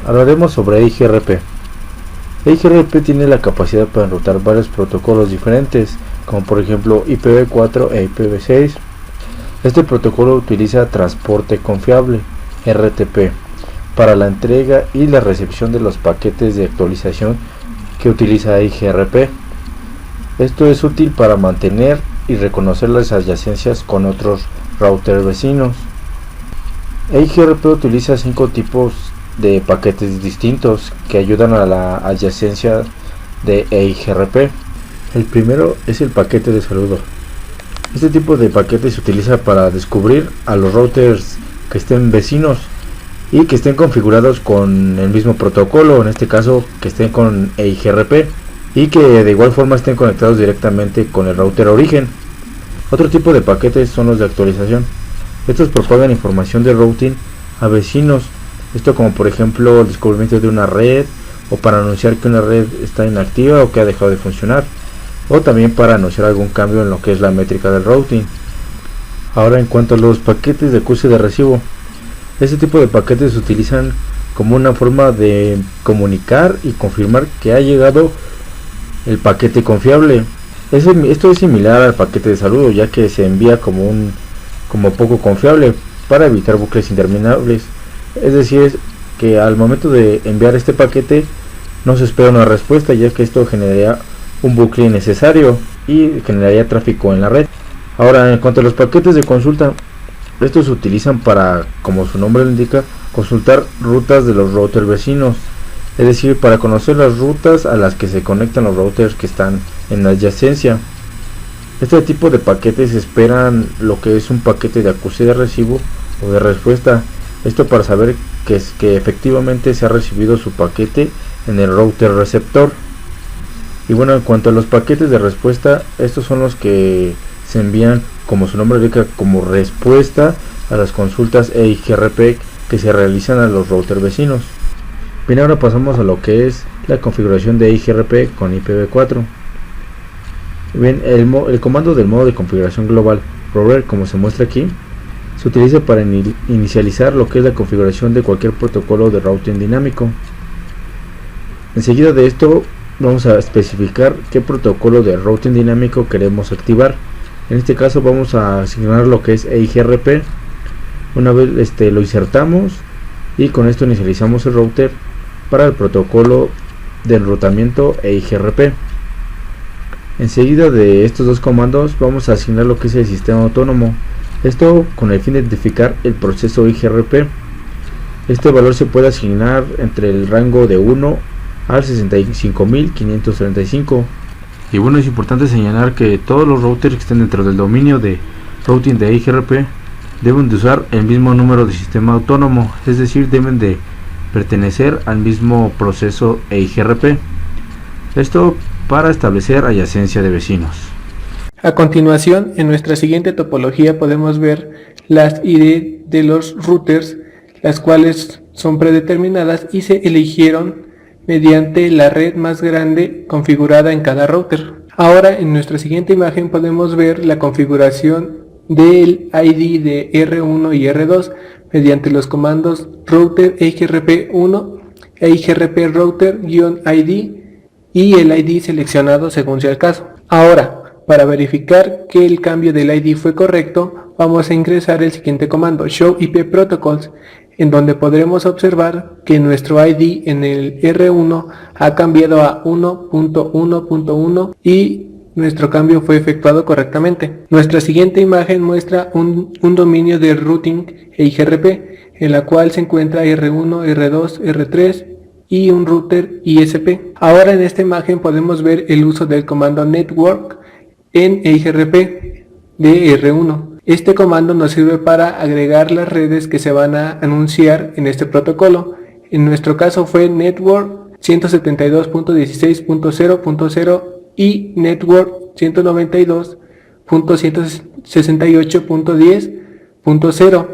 Hablaremos sobre EIGRP. EIGRP tiene la capacidad para enrutar varios protocolos diferentes, como por ejemplo IPv4 e IPv6. Este protocolo utiliza transporte confiable, RTP, para la entrega y la recepción de los paquetes de actualización que utiliza EIGRP. Esto es útil para mantener y reconocer las adyacencias con otros routers vecinos. EIGRP utiliza 5 tipos de paquetes distintos que ayudan a la adyacencia de EIGRP. El primero es el paquete de saludo. Este tipo de paquete se utiliza para descubrir a los routers que estén vecinos y que estén configurados con el mismo protocolo, en este caso que estén con EIGRP, y que de igual forma estén conectados directamente con el router origen. Otro tipo de paquetes son los de actualización. Estos propagan información de routing a vecinos, esto como por ejemplo el descubrimiento de una red, o para anunciar que una red está inactiva o que ha dejado de funcionar, o también para anunciar algún cambio en lo que es la métrica del routing. Ahora, en cuanto a los paquetes de cruce de recibo, este tipo de paquetes se utilizan como una forma de comunicar y confirmar que ha llegado el paquete confiable. Esto es similar al paquete de saludo, ya que se envía como poco confiable para evitar bucles interminables. Es decir, que al momento de enviar este paquete no se espera una respuesta, ya que esto generaría un bucle innecesario y generaría tráfico en la red. Ahora, en cuanto a los paquetes de consulta, estos se utilizan para, como su nombre lo indica, consultar rutas de los routers vecinos, es decir, para conocer las rutas a las que se conectan los routers que están en la adyacencia. Este tipo de paquetes esperan lo que es un paquete de acuse de recibo o de respuesta, esto para saber que efectivamente se ha recibido su paquete en el router receptor. Y bueno, en cuanto a los paquetes de respuesta, estos son los que se envían, como su nombre indica, como respuesta a las consultas EIGRP que se realizan a los routers vecinos. Bien, ahora pasamos a lo que es la configuración de EIGRP con IPv4. Bien, el comando del modo de configuración global prover, como se muestra aquí, se utiliza para inicializar lo que es la configuración de cualquier protocolo de routing dinámico. Enseguida de esto vamos a especificar qué protocolo de routing dinámico queremos activar. En este caso vamos a asignar lo que es EIGRP. Una vez lo insertamos, y con esto inicializamos el router para el protocolo de enrutamiento EIGRP. Enseguida de estos dos comandos vamos a asignar lo que es el sistema autónomo, esto con el fin de identificar el proceso EIGRP. Este valor se puede asignar entre el rango de 1 al 65.535. Y bueno, es importante señalar que todos los routers que estén dentro del dominio de routing de EIGRP deben de usar el mismo número de sistema autónomo, es decir, deben de pertenecer al mismo proceso EIGRP. Esto para establecer adyacencia de vecinos. A continuación, en nuestra siguiente topología podemos ver las ID de los routers, las cuales son predeterminadas y se eligieron mediante la red más grande configurada en cada router. Ahora, en nuestra siguiente imagen podemos ver la configuración del ID de R1 y R2 mediante los comandos router EIGRP1, EIGRP router-ID y el ID seleccionado según sea el caso. Ahora, para verificar que el cambio del ID fue correcto, vamos a ingresar el siguiente comando, show IP protocols, en donde podremos observar que nuestro ID en el R1 ha cambiado a 1.1.1 y nuestro cambio fue efectuado correctamente. Nuestra siguiente imagen muestra un dominio de routing EIGRP, en la cual se encuentra R1, R2, R3 y un router ISP. Ahora en esta imagen podemos ver el uso del comando network en EIGRP de R1. Este comando nos sirve para agregar las redes que se van a anunciar en este protocolo. En nuestro caso fue Network 172.16.0.0 y Network 192.168.10.0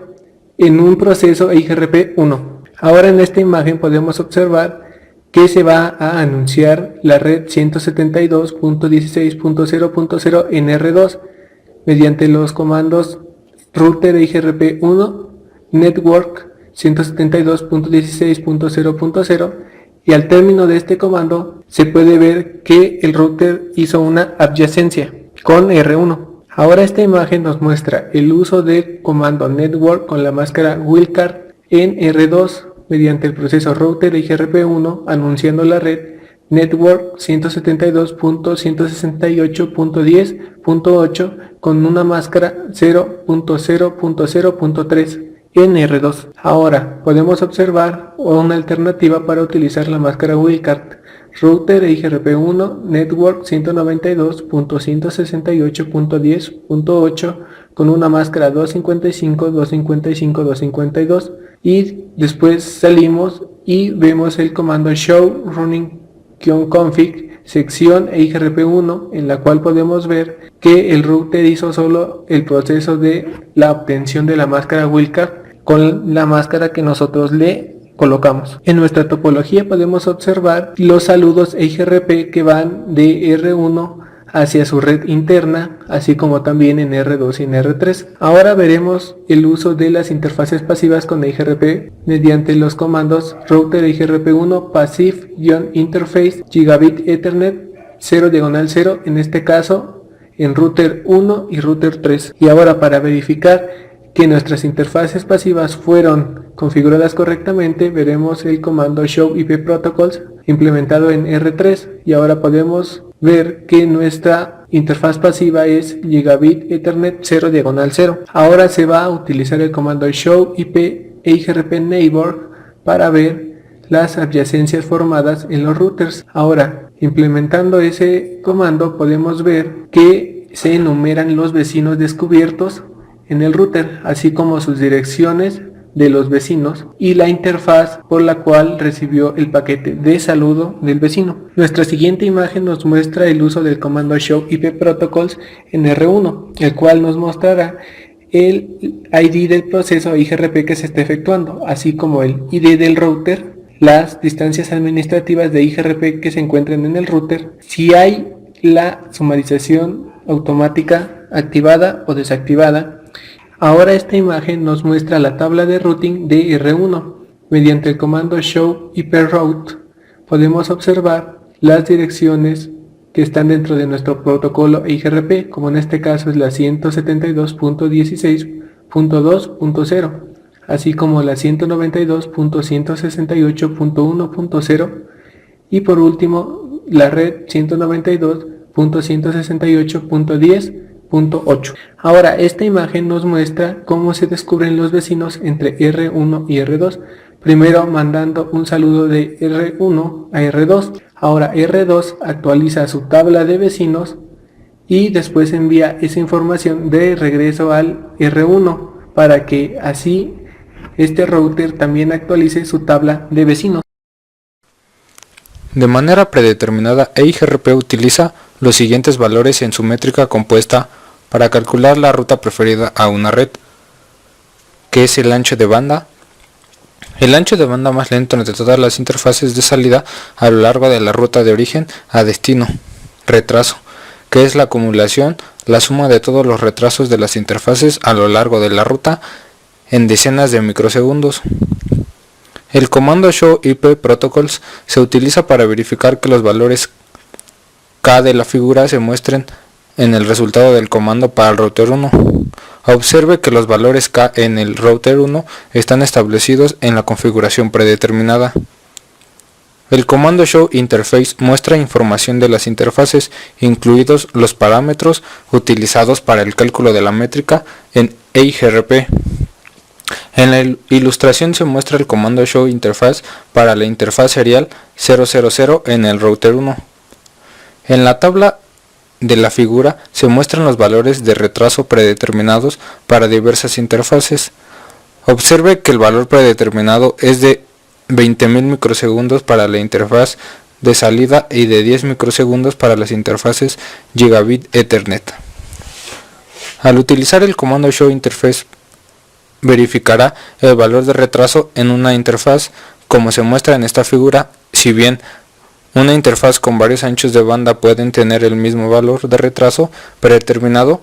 en un proceso EIGRP 1. Ahora en esta imagen podemos observar que se va a anunciar la red 172.16.0.0 en R2 mediante los comandos router EIGRP1, network 172.16.0.0, y al término de este comando se puede ver que el router hizo una adyacencia con R1. Ahora esta imagen nos muestra el uso del comando network con la máscara wildcard en R2 mediante el proceso router IGRP1 anunciando la red network 172.168.10.8 con una máscara 0.0.0.3 en R2. Ahora podemos observar una alternativa para utilizar la máscara wildcard. Router IGRP1 Network 192.168.10.8 con una máscara 255, 255, 252 y después salimos y vemos el comando show running-config sección IGRP1 en la cual podemos ver que el router hizo solo el proceso de la obtención de la máscara wildcard con la máscara que nosotros le colocamos. En nuestra topología podemos observar los saludos IGRP que van de R1 hacia su red interna, así como también en R2 y en R3. Ahora veremos el uso de las interfaces pasivas con IGRP mediante los comandos router IGRP1 passive-interface gigabit ethernet 0/0, en este caso en router 1 y router 3. Y ahora para verificar que nuestras interfaces pasivas fueron configuradas correctamente, veremos el comando show IP protocols implementado en R3 y ahora podemos ver que nuestra interfaz pasiva es gigabit ethernet 0/0. Ahora se va a utilizar el comando show IP IGRP neighbor para ver las adyacencias formadas en los routers. Ahora, implementando ese comando podemos ver que se enumeran los vecinos descubiertos en el router, así como sus direcciones de los vecinos y la interfaz por la cual recibió el paquete de saludo del vecino. Nuestra siguiente imagen nos muestra el uso del comando show IP protocols en R1, el cual nos mostrará el ID del proceso IGRP que se está efectuando, así como el ID del router, las distancias administrativas de IGRP que se encuentran en el router, si hay la sumarización automática activada o desactivada. Ahora esta imagen nos muestra la tabla de routing de R1. Mediante el comando show IP route podemos observar las direcciones que están dentro de nuestro protocolo IGRP, como en este caso es la 172.16.2.0, así como la 192.168.1.0 y por último la red 192.168.10.8. Ahora esta imagen nos muestra cómo se descubren los vecinos entre R1 y R2, primero mandando un saludo de R1 a R2. Ahora R2 actualiza su tabla de vecinos y después envía esa información de regreso al R1 para que así este router también actualice su tabla de vecinos. De manera predeterminada, IGRP utiliza los siguientes valores en su métrica compuesta para calcular la ruta preferida a una red, que es el ancho de banda. El ancho de banda más lento entre todas las interfaces de salida a lo largo de la ruta de origen a destino. Retraso, que es la acumulación, la suma de todos los retrasos de las interfaces a lo largo de la ruta en decenas de microsegundos. El comando show IP protocols se utiliza para verificar que los valores K de la figura se muestren en el resultado del comando para el router 1. Observe que los valores K en el router 1 están establecidos en la configuración predeterminada. El comando show interface muestra información de las interfaces, incluidos los parámetros utilizados para el cálculo de la métrica en IGRP. En la ilustración se muestra el comando show interface para la interfaz serial 000 en el router 1. En la tabla de la figura se muestran los valores de retraso predeterminados para diversas interfaces. Observe que el valor predeterminado es de 20.000 microsegundos para la interfaz de salida y de 10 microsegundos para las interfaces Gigabit Ethernet. Al utilizar el comando show interface verificará el valor de retraso en una interfaz, como se muestra en esta figura. Si bien una interfaz con varios anchos de banda pueden tener el mismo valor de retraso predeterminado,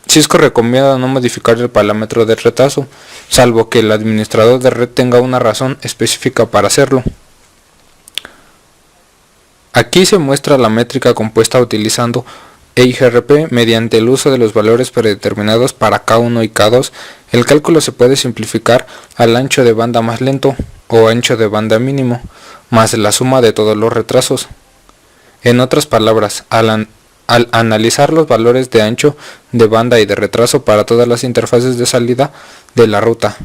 Cisco recomienda no modificar el parámetro de retraso, salvo que el administrador de red tenga una razón específica para hacerlo. Aquí se muestra la métrica compuesta utilizando EIGRP mediante el uso de los valores predeterminados para K1 y K2. El cálculo se puede simplificar al ancho de banda más lento o ancho de banda mínimo, más la suma de todos los retrasos. En otras palabras, al analizar los valores de ancho de banda y de retraso para todas las interfaces de salida de la ruta,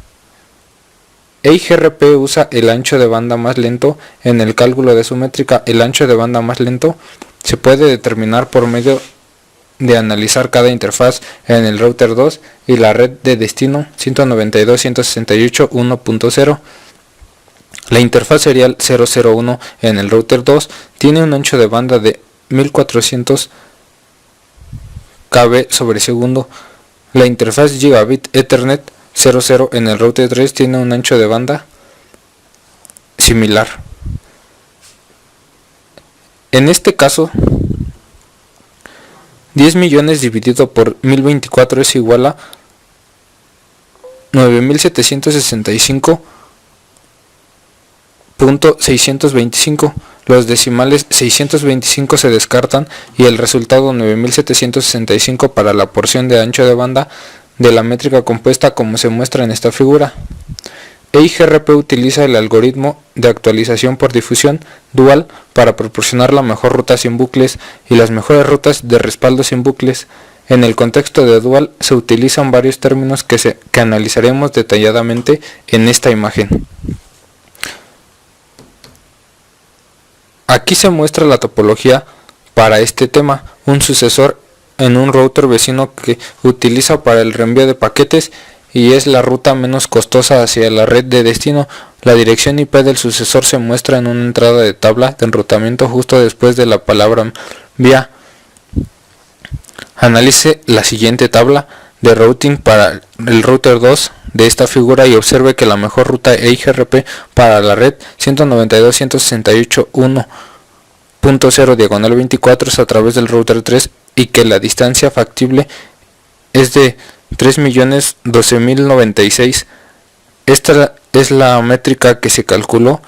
EIGRP usa el ancho de banda más lento en el cálculo de su métrica. El ancho de banda más lento se puede determinar por medio de analizar cada interfaz en el router 2 y la red de destino 192.168.1.0. La interfaz serial 001 en el router 2 tiene un ancho de banda de 1400 kb sobre segundo. La interfaz Gigabit Ethernet 00 en el router 3 tiene un ancho de banda similar. En este caso, 10 millones dividido por 1024 es igual a 9765.625. Los decimales 625 se descartan y el resultado 9765 para la porción de ancho de banda de la métrica compuesta como se muestra en esta figura. EIGRP utiliza el algoritmo de actualización por difusión dual para proporcionar la mejor ruta sin bucles y las mejores rutas de respaldo sin bucles. En el contexto de dual se utilizan varios términos que analizaremos detalladamente en esta imagen. Aquí se muestra la topología para este tema, un sucesor en un router vecino que utiliza para el reenvío de paquetes y es la ruta menos costosa hacia la red de destino. La dirección IP del sucesor se muestra en una entrada de tabla de enrutamiento justo después de la palabra vía. Analice la siguiente tabla de routing para el router 2 de esta figura y observe que la mejor ruta EIGRP para la red 192.168.1.0 diagonal 24 es a través del router 3 y que la distancia factible es de 3.012.096. Esta es la métrica que se calculó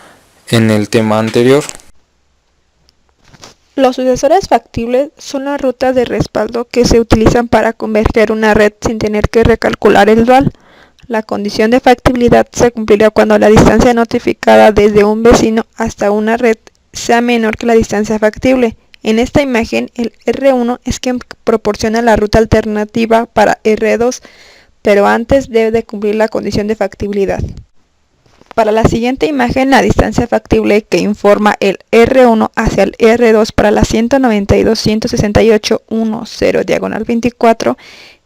en el tema anterior. Los sucesores factibles son las rutas de respaldo que se utilizan para converger una red sin tener que recalcular el dual. La condición de factibilidad se cumplirá cuando la distancia notificada desde un vecino hasta una red sea menor que la distancia factible. En esta imagen, el R1 es quien proporciona la ruta alternativa para R2, pero antes debe de cumplir la condición de factibilidad. Para la siguiente imagen, la distancia factible que informa el R1 hacia el R2 para la 192.168.1.0 diagonal 24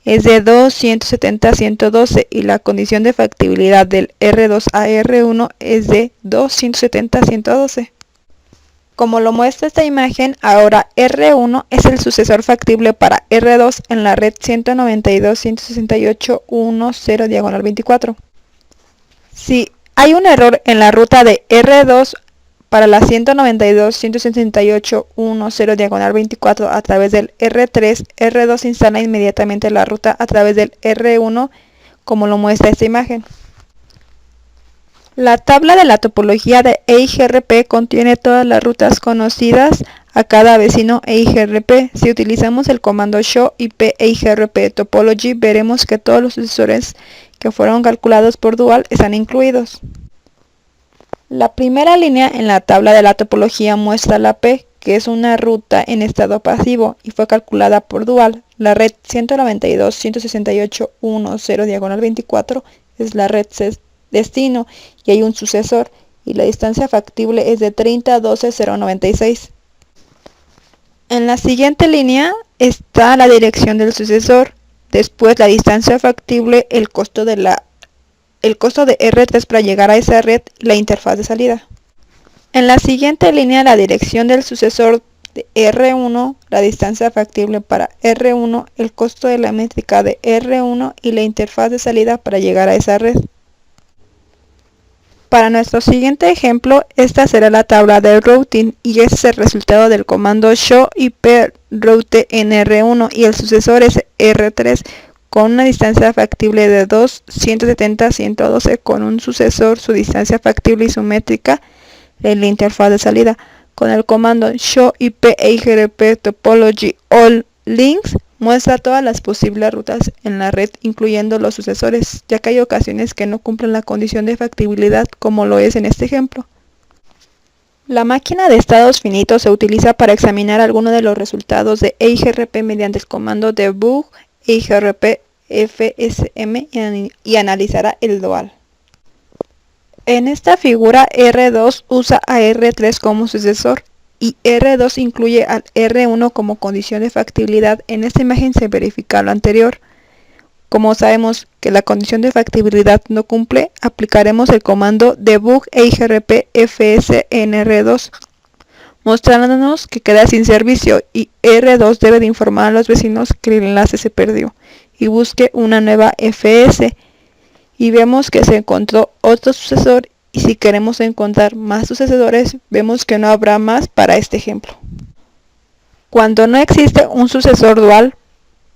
es de 270.112 y la condición de factibilidad del R2 a R1 es de 270.112. Como lo muestra esta imagen, ahora R1 es el sucesor factible para R2 en la red 192.168.1.0 diagonal 24. Si hay un error en la ruta de R2 para la 192.168.1.0 diagonal 24 a través del R3, R2 instala inmediatamente la ruta a través del R1, como lo muestra esta imagen. La tabla de la topología de EIGRP contiene todas las rutas conocidas a cada vecino EIGRP. Si utilizamos el comando show IP EIGRP topology, veremos que todos los sucesores que fueron calculados por dual están incluidos. La primera línea en la tabla de la topología muestra la P, que es una ruta en estado pasivo y fue calculada por dual. La red 192.168.1.0 diagonal 24 es la red destino y hay un sucesor y la distancia factible es de 30.12.096. En la siguiente línea está la dirección del sucesor, después la distancia factible, el costo de R3 para llegar a esa red y la interfaz de salida. En la siguiente línea la dirección del sucesor de R1, la distancia factible para R1, el costo de la métrica de R1 y la interfaz de salida para llegar a esa red. Para nuestro siguiente ejemplo, esta será la tabla de routing y este es el resultado del comando show IP route en R1 y el sucesor es R3. con una distancia factible de 2, 170, 112, con un sucesor, su distancia factible y su métrica en la interfaz de salida. Con el comando show IP EIGRP topology all links muestra todas las posibles rutas en la red, incluyendo los sucesores, ya que hay ocasiones que no cumplen la condición de factibilidad, como lo es en este ejemplo. La máquina de estados finitos se utiliza para examinar alguno de los resultados de EIGRP mediante el comando debug EIGRP FSM y analizará el dual. En esta figura R2 usa a R3 como sucesor y R2 incluye al R1 como condición de factibilidad. En esta imagen se verifica lo anterior. Como sabemos que la condición de factibilidad no cumple, aplicaremos el comando debug EIGRP FSNR2, mostrándonos que queda sin servicio y R2 debe de informar a los vecinos que el enlace se perdió y busque una nueva FS. Y vemos que se encontró otro sucesor, y si queremos encontrar más sucesores, vemos que no habrá más para este ejemplo. Cuando no existe un sucesor dual,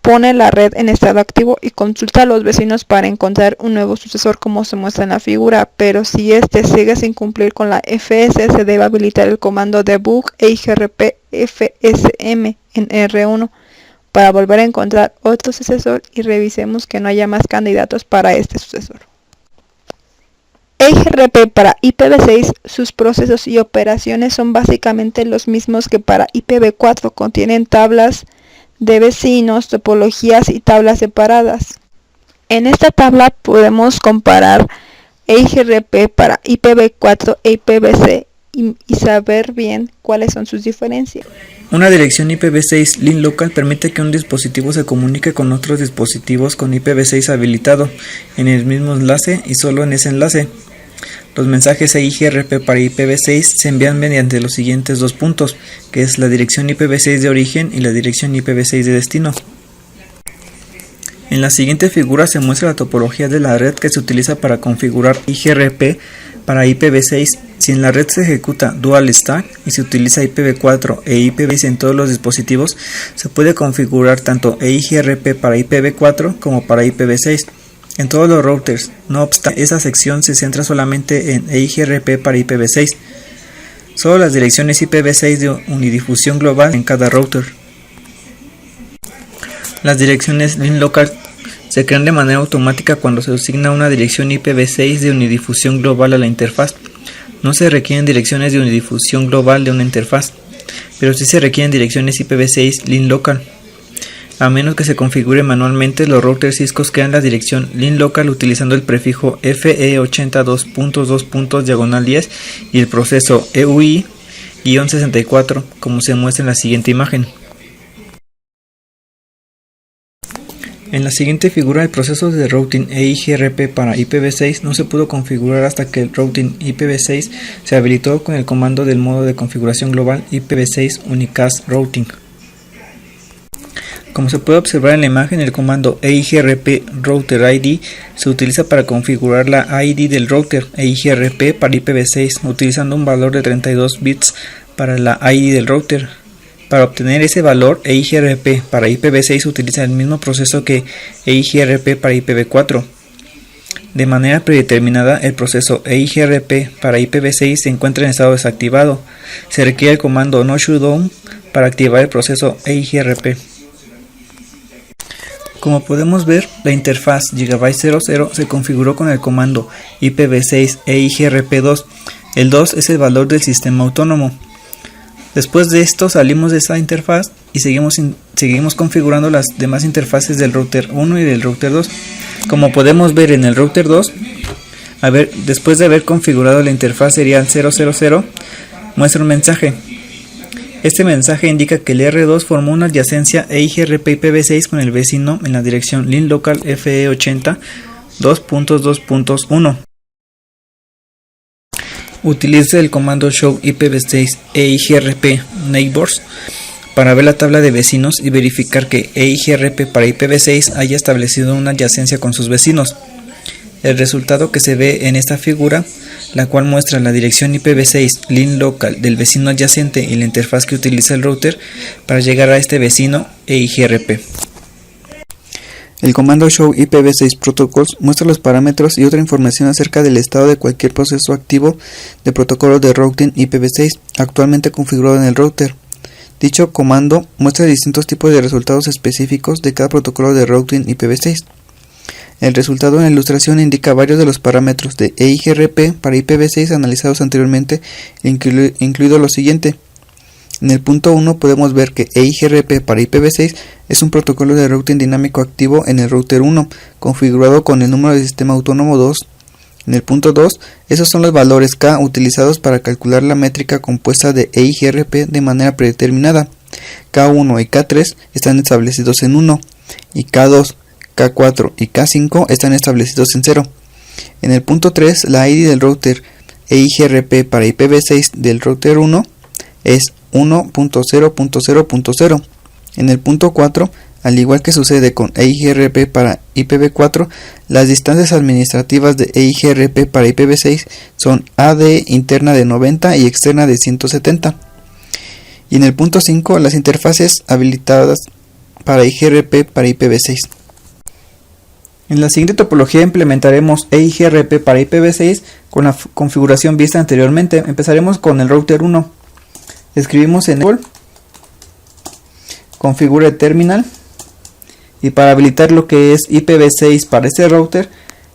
pone la red en estado activo y consulta a los vecinos para encontrar un nuevo sucesor como se muestra en la figura, pero si este sigue sin cumplir con la FS, se debe habilitar el comando debug EIGRP FSM en R1 para volver a encontrar otro sucesor y revisemos que no haya más candidatos para este sucesor. EIGRP para IPv6, sus procesos y operaciones son básicamente los mismos que para IPv4, contienen tablas de vecinos, topologías y tablas separadas. En esta tabla podemos comparar EIGRP para IPv4 e IPv6 y saber bien cuáles son sus diferencias. Una dirección IPv6 link local permite que un dispositivo se comunique con otros dispositivos con IPv6 habilitado en el mismo enlace y solo en ese enlace. Los mensajes EIGRP para IPv6 se envían mediante los siguientes dos puntos, que es la dirección IPv6 de origen y la dirección IPv6 de destino. En la siguiente figura se muestra la topología de la red que se utiliza para configurar EIGRP para IPv6. Si en la red se ejecuta Dual Stack y se utiliza IPv4 e IPv6 en todos los dispositivos, se puede configurar tanto EIGRP para IPv4 como para IPv6 en todos los routers. No obstante, esa sección se centra solamente en EIGRP para IPv6. Solo las direcciones IPv6 de unidifusión global en cada router. Las direcciones link local se crean de manera automática cuando se asigna una dirección IPv6 de unidifusión global a la interfaz. No se requieren direcciones de unidifusión global de una interfaz, pero sí se requieren direcciones IPv6 link local. A menos que se configure manualmente, los routers Cisco crean la dirección link local utilizando el prefijo FE82.2.10 y el proceso EUI-64, como se muestra en la siguiente imagen. En la siguiente figura, el proceso de routing EIGRP para IPv6 no se pudo configurar hasta que el routing IPv6 se habilitó con el comando del modo de configuración global IPv6 Unicast Routing. Como se puede observar en la imagen, el comando EIGRP Router ID se utiliza para configurar la ID del router EIGRP para IPv6, utilizando un valor de 32 bits para la ID del router. Para obtener ese valor, EIGRP para IPv6 utiliza el mismo proceso que EIGRP para IPv4. De manera predeterminada, el proceso EIGRP para IPv6 se encuentra en estado desactivado. Se requiere el comando no shutdown para activar el proceso EIGRP. Como podemos ver, la interfaz GB00 se configuró con el comando IPv6 EIGRP2. El 2 es el valor del sistema autónomo. Después de esto salimos de esta interfaz y seguimos configurando las demás interfaces del router 1 y del router 2. Como podemos ver en el router 2, después de haber configurado la interfaz serial 000, muestra un mensaje. Este mensaje indica que el R2 formó una adyacencia EIGRP IPv6 con el vecino en la dirección link local FE80 2.2.1. Utiliza el comando show IPv6 EIGRP neighbors para ver la tabla de vecinos y verificar que EIGRP para IPv6 haya establecido una adyacencia con sus vecinos. El resultado que se ve en esta figura, la cual muestra la dirección IPv6 link local del vecino adyacente y la interfaz que utiliza el router para llegar a este vecino EIGRP. El comando show IPv6 protocols muestra los parámetros y otra información acerca del estado de cualquier proceso activo de protocolo de routing IPv6 actualmente configurado en el router. Dicho comando muestra distintos tipos de resultados específicos de cada protocolo de routing IPv6. El resultado en la ilustración indica varios de los parámetros de EIGRP para IPv6 analizados anteriormente, incluido lo siguiente. En el punto 1 podemos ver que EIGRP para IPv6 es un protocolo de routing dinámico activo en el router 1, configurado con el número de sistema autónomo 2. En el punto 2, esos son los valores K utilizados para calcular la métrica compuesta de EIGRP de manera predeterminada. K1 y K3 están establecidos en 1, y K2, K4 y K5 están establecidos en 0. En el punto 3, la ID del router EIGRP para IPv6 del router 1 es 1.0.0.0. En el punto 4, al igual que sucede con EIGRP para IPv4, las distancias administrativas de EIGRP para IPv6 son AD interna de 90 y externa de 170. Y en el punto 5, las interfaces habilitadas para EIGRP para IPv6. En la siguiente topología implementaremos EIGRP para IPv6 con la configuración vista anteriormente. Empezaremos con el router 1. Escribimos en el configure terminal y para habilitar lo que es IPv6 para este router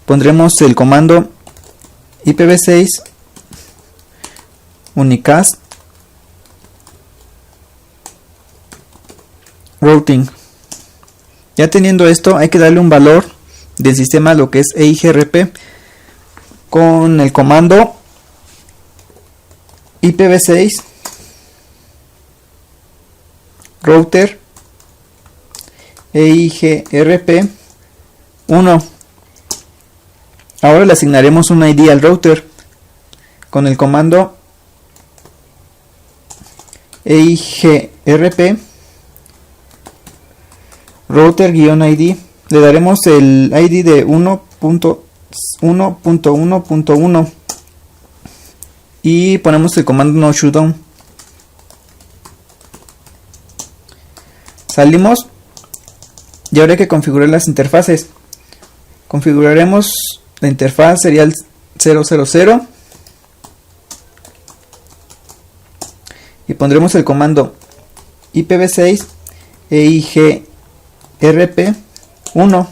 pondremos el comando IPv6 unicast routing. Ya teniendo esto, hay que darle un valor del sistema a lo que es EIGRP con el comando IPv6 router EIGRP 1. Ahora le asignaremos un ID al router con el comando EIGRP router-id. Le daremos el ID de 1.1.1.1 y ponemos el comando no shutdown. Salimos y ahora hay que configurar las interfaces. Configuraremos la interfaz serial 000 y pondremos el comando IPv6 EIGRP 1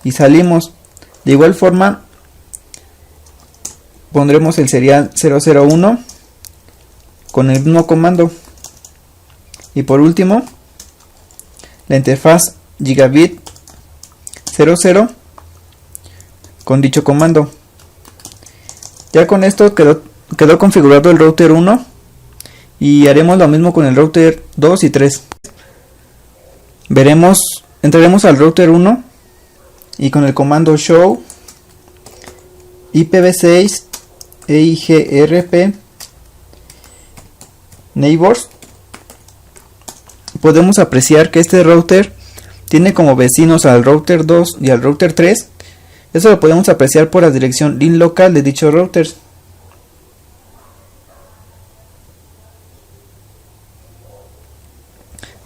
y salimos. De igual forma pondremos el serial 001 con el mismo comando y por último la interfaz gigabit 00 con dicho comando. Ya con esto quedó configurado el router 1 y haremos lo mismo con el router 2 y 3. Entraremos al router 1 y con el comando show IPv6 EIGRP neighbors podemos apreciar que este router tiene como vecinos al router 2 y al router 3. Eso lo podemos apreciar por la dirección lin local de dichos routers.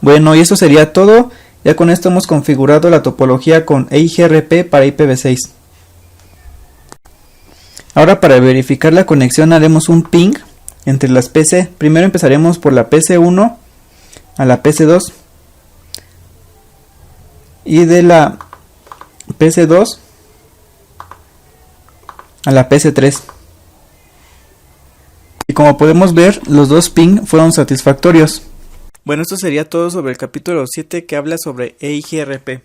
Bueno, y eso sería todo. Ya con esto hemos configurado la topología con EIGRP para IPv6. Ahora para verificar la conexión haremos un ping entre las PC. Primero empezaremos por la PC1 a la PC2 y de la PC2 a la PC3. Y como podemos ver, los dos ping fueron satisfactorios. Bueno, esto sería todo sobre el capítulo 7 que habla sobre EIGRP.